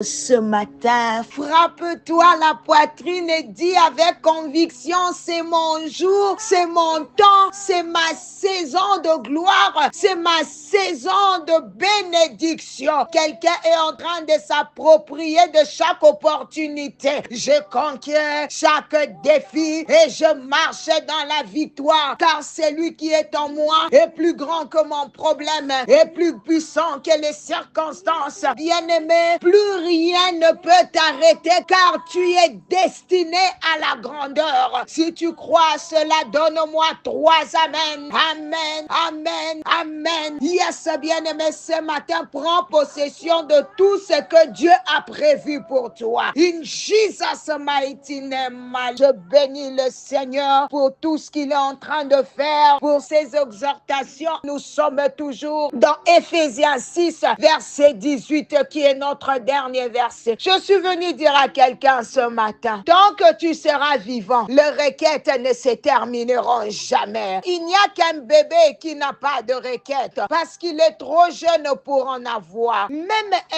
Ce matin, frappe-toi la poitrine et dis avec conviction, c'est mon jour, c'est mon temps, c'est ma saison de gloire, c'est ma saison de bénédiction. Quelqu'un est en train de s'approprier de chaque opportunité. Je conquiers chaque défi et je marche dans la victoire, car celui qui est en moi est plus grand que mon problème, est plus puissant que les circonstances. Bien-aimé, plus rien ne peut t'arrêter car tu es destiné à la grandeur. Si tu crois cela, donne-moi 3 amen. Amen, amen, amen. Yes, bien-aimé, ce matin, prends possession de tout ce que Dieu a prévu pour toi. In Jesus' mighty name, je bénis le Seigneur pour tout ce qu'il est en train de faire, pour ses exhortations. Nous sommes toujours dans Éphésiens 6, verset 18, qui est notre dernier verset. Je suis venu dire à quelqu'un ce matin, tant que tu seras vivant, les requêtes ne se termineront jamais. Il n'y a qu'un bébé qui n'a pas de requête parce qu'il est trop jeune pour en avoir. Même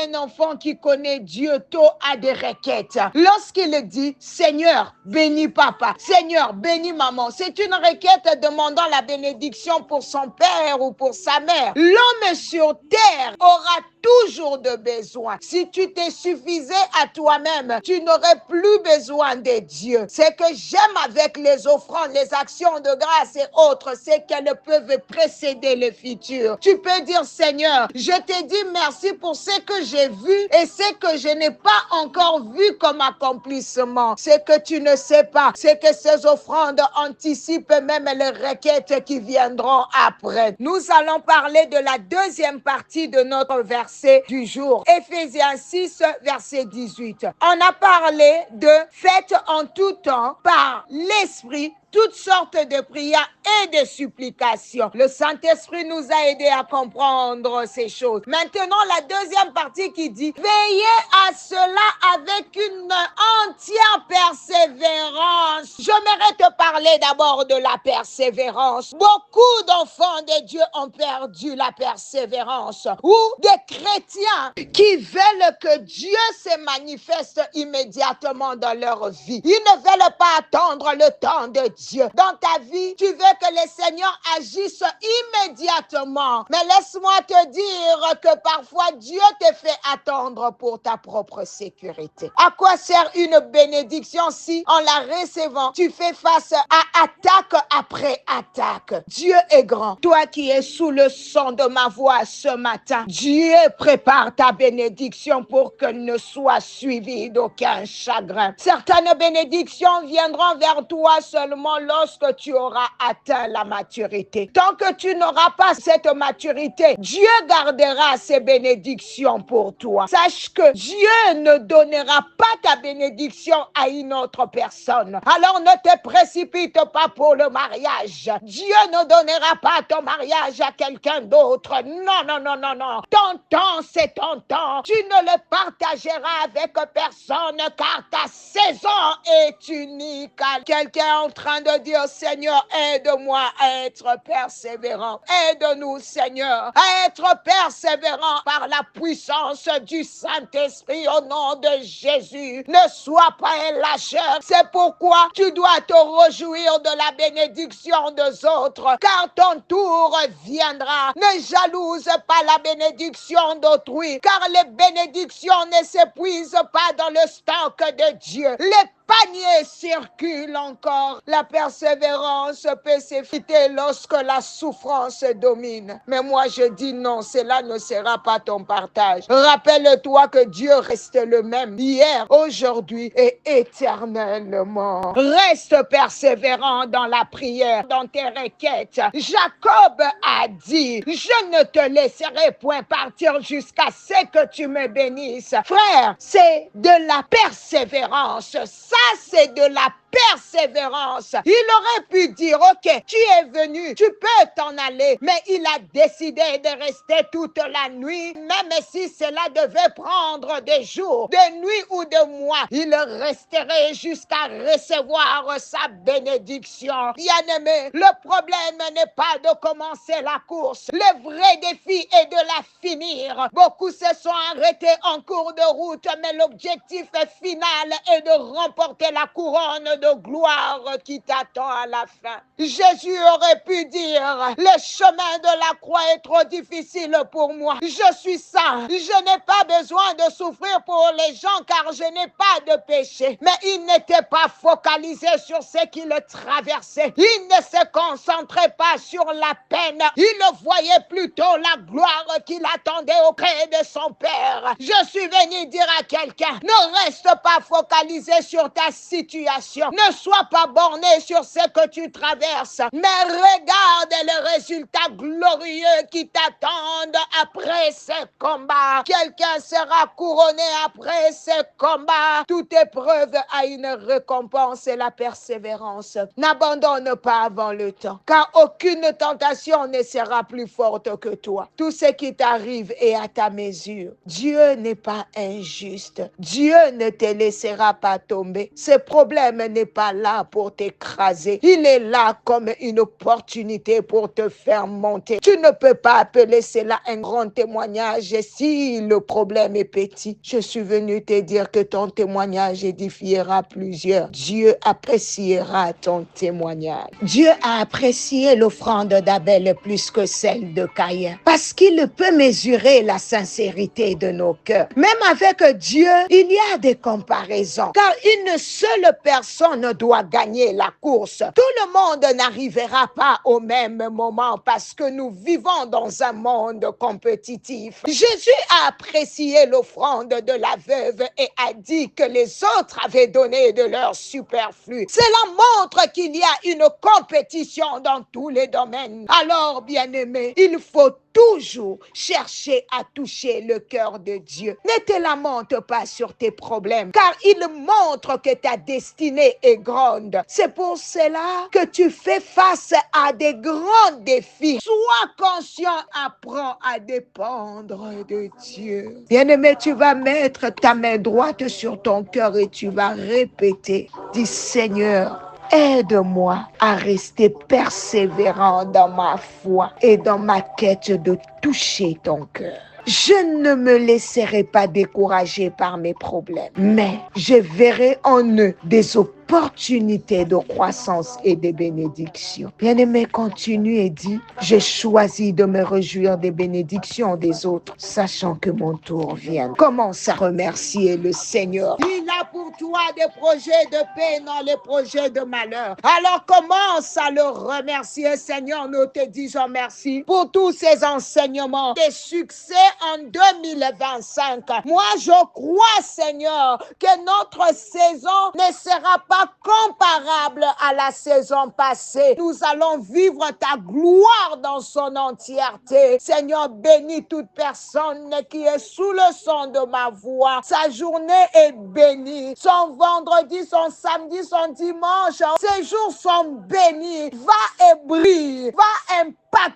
un enfant qui connaît Dieu tôt a des requêtes. Lorsqu'il dit, Seigneur, bénis papa, Seigneur, bénis maman, c'est une requête demandant la bénédiction pour son père ou pour sa mère. L'homme sur terre aura toujours de besoin. Si tu t'es suffisé à toi-même, tu n'aurais plus besoin de Dieu. Ce que j'aime avec les offrandes, les actions de grâce et autres, c'est qu'elles peuvent précéder le futur. Tu peux dire, Seigneur, je te dis merci pour ce que j'ai vu et ce que je n'ai pas encore vu comme accomplissement. Ce que tu ne sais pas, c'est que ces offrandes anticipent même les requêtes qui viendront après. Nous allons parler de la deuxième partie de notre verset du jour. Éphésiens 6, verset 18. On a parlé de faites en tout temps par l'Esprit toutes sortes de prières et de supplications. Le Saint-Esprit nous a aidés à comprendre ces choses. Maintenant, la deuxième partie qui dit, veillez à cela avec une entière persévérance. J'aimerais te parler d'abord de la persévérance. Beaucoup d'enfants de Dieu ont perdu la persévérance. Ou des chrétiens qui veulent que Dieu se manifeste immédiatement dans leur vie. Ils ne veulent pas attendre le temps de Dieu. Dans ta vie, tu veux que le Seigneur agisse immédiatement. Mais laisse-moi te dire que parfois Dieu te fait attendre pour ta propre sécurité. À quoi sert une bénédiction si en la recevant, tu fais face à attaque après attaque? Dieu est grand. Toi qui es sous le son de ma voix ce matin, Dieu prépare ta bénédiction pour qu'elle ne soit suivie d'aucun chagrin. Certaines bénédictions viendront vers toi seulement lorsque tu auras atteint la maturité. Tant que tu n'auras pas cette maturité, Dieu gardera ses bénédictions pour toi. Sache que Dieu ne donnera pas ta bénédiction à une autre personne. Alors ne te précipite pas pour le mariage. Dieu ne donnera pas ton mariage à quelqu'un d'autre. Non, non, non, non, non. Ton temps, c'est ton temps. Tu ne le partageras avec personne car ta saison est unique. Quelqu'un est en train de dire, Seigneur, aide-moi à être persévérant. Aide-nous, Seigneur, à être persévérant par la puissance du Saint-Esprit au nom de Jésus. Ne sois pas un lâcheur. C'est pourquoi tu dois te réjouir de la bénédiction des autres, car ton tour viendra. Ne jalouse pas la bénédiction d'autrui, car les bénédictions ne s'épuisent pas dans le stock de Dieu. Les panier circule encore. La persévérance peut s'effriter lorsque la souffrance domine. Mais moi je dis non, cela ne sera pas ton partage. Rappelle-toi que Dieu reste le même hier, aujourd'hui et éternellement. Reste persévérant dans la prière, dans tes requêtes. Jacob a dit, je ne te laisserai point partir jusqu'à ce que tu me bénisses. Frère, c'est de la persévérance. Ça c'est de la persévérance. Il aurait pu dire, ok, tu es venu, tu peux t'en aller, mais il a décidé de rester toute la nuit, même si cela devait prendre des jours, de nuit ou de mois, il resterait jusqu'à recevoir sa bénédiction. Bien-aimé, le problème n'est pas de commencer la course. Le vrai défi est de la finir. Beaucoup se sont arrêtés en cours de route, mais l'objectif final est de remporter la couronne de gloire qui t'attend à la fin. Jésus aurait pu dire, le chemin de la croix est trop difficile pour moi. Je suis saint. Je n'ai pas besoin de souffrir pour les gens car je n'ai pas de péché. Mais il n'était pas focalisé sur ce qui le traversait. Il ne se concentrait pas sur la peine. Il voyait plutôt la gloire qu'il attendait auprès de son Père. Je suis venu dire à quelqu'un, ne reste pas focalisé sur ta situation. Ne sois pas borné sur ce que tu traverses, mais regarde les résultats glorieux qui t'attendent après ce combat. Quelqu'un sera couronné après ce combat. Toute épreuve a une récompense et la persévérance. N'abandonne pas avant le temps, car aucune tentation ne sera plus forte que toi. Tout ce qui t'arrive est à ta mesure. Dieu n'est pas injuste. Dieu ne te laissera pas tomber. Ce problème n'est pas là pour t'écraser. Il est là comme une opportunité pour te faire monter. Tu ne peux pas appeler cela un grand témoignage si le problème est petit. Je suis venu te dire que ton témoignage édifiera plusieurs. Dieu appréciera ton témoignage. Dieu a apprécié l'offrande d'Abel plus que celle de Caïn parce qu'il peut mesurer la sincérité de nos cœurs. Même avec Dieu, il y a des comparaisons car une seule personne doit gagner la course. Tout le monde n'arrivera pas au même moment parce que nous vivons dans un monde compétitif. Jésus a apprécié l'offrande de la veuve et a dit que les autres avaient donné de leur superflu. Cela montre qu'il y a une compétition dans tous les domaines. Alors, bien-aimé, il faut toujours chercher à toucher le cœur de Dieu. Ne te lamente pas sur tes problèmes, car il montre que ta destinée est grande. C'est pour cela que tu fais face à des grands défis. Sois conscient, apprends à dépendre de Dieu. Bien-aimé, tu vas mettre ta main droite sur ton cœur et tu vas répéter, dis Seigneur, aide-moi à rester persévérant dans ma foi et dans ma quête de toucher ton cœur. Je ne me laisserai pas décourager par mes problèmes, mais je verrai en eux des opportunités de croissance et de bénédiction. Bien-aimé, continue et dit, j'ai choisi de me réjouir des bénédictions des autres, sachant que mon tour vient. Commence à remercier le Seigneur. Il a pour toi des projets de paix, non les projets de malheur. Alors commence à le remercier, Seigneur. Nous te disons merci pour tous ces enseignements, des succès en 2025. Moi, je crois, Seigneur, que notre saison ne sera pas comparable à la saison passée. Nous allons vivre ta gloire dans son entièreté. Seigneur, bénis toute personne qui est sous le son de ma voix. Sa journée est bénie. Son vendredi, son samedi, son dimanche, ces jours sont bénis. Va et brille. Va impacter.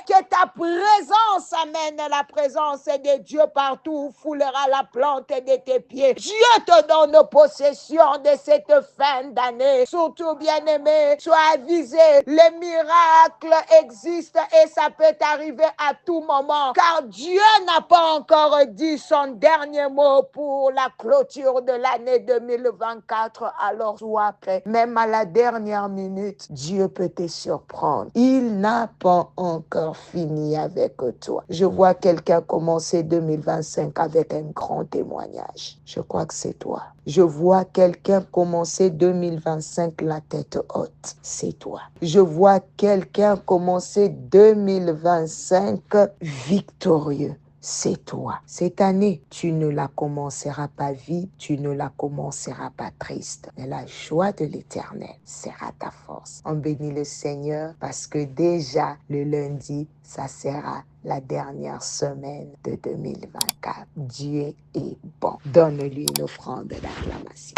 Que ta présence amène la présence de Dieu partout, foulera la plante de tes pieds. Dieu te donne possession de cette fin d'année. Surtout, bien-aimé, sois avisé, les miracles existent et ça peut arriver à tout moment. Car Dieu n'a pas encore dit son dernier mot pour la clôture de l'année 2024. Alors sois prêt. Même à la dernière minute, Dieu peut te surprendre. Il n'a pas encore fini avec toi. Je vois quelqu'un commencer 2025 avec un grand témoignage. Je crois que c'est toi. Je vois quelqu'un commencer 2025 la tête haute. C'est toi. Je vois quelqu'un commencer 2025 victorieux. C'est toi. Cette année, tu ne la commenceras pas vide, tu ne la commenceras pas triste. Mais la joie de l'Éternel sera ta force. On bénit le Seigneur parce que déjà le lundi, ça sera la dernière semaine de 2024. Dieu est bon. Donne-lui une offrande d'acclamation.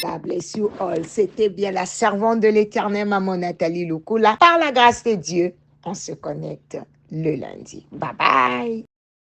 God bless you all. C'était bien la servante de l'Éternel, Maman Nathalie Lukula. Par la grâce de Dieu, on se connecte le lundi. Bye bye.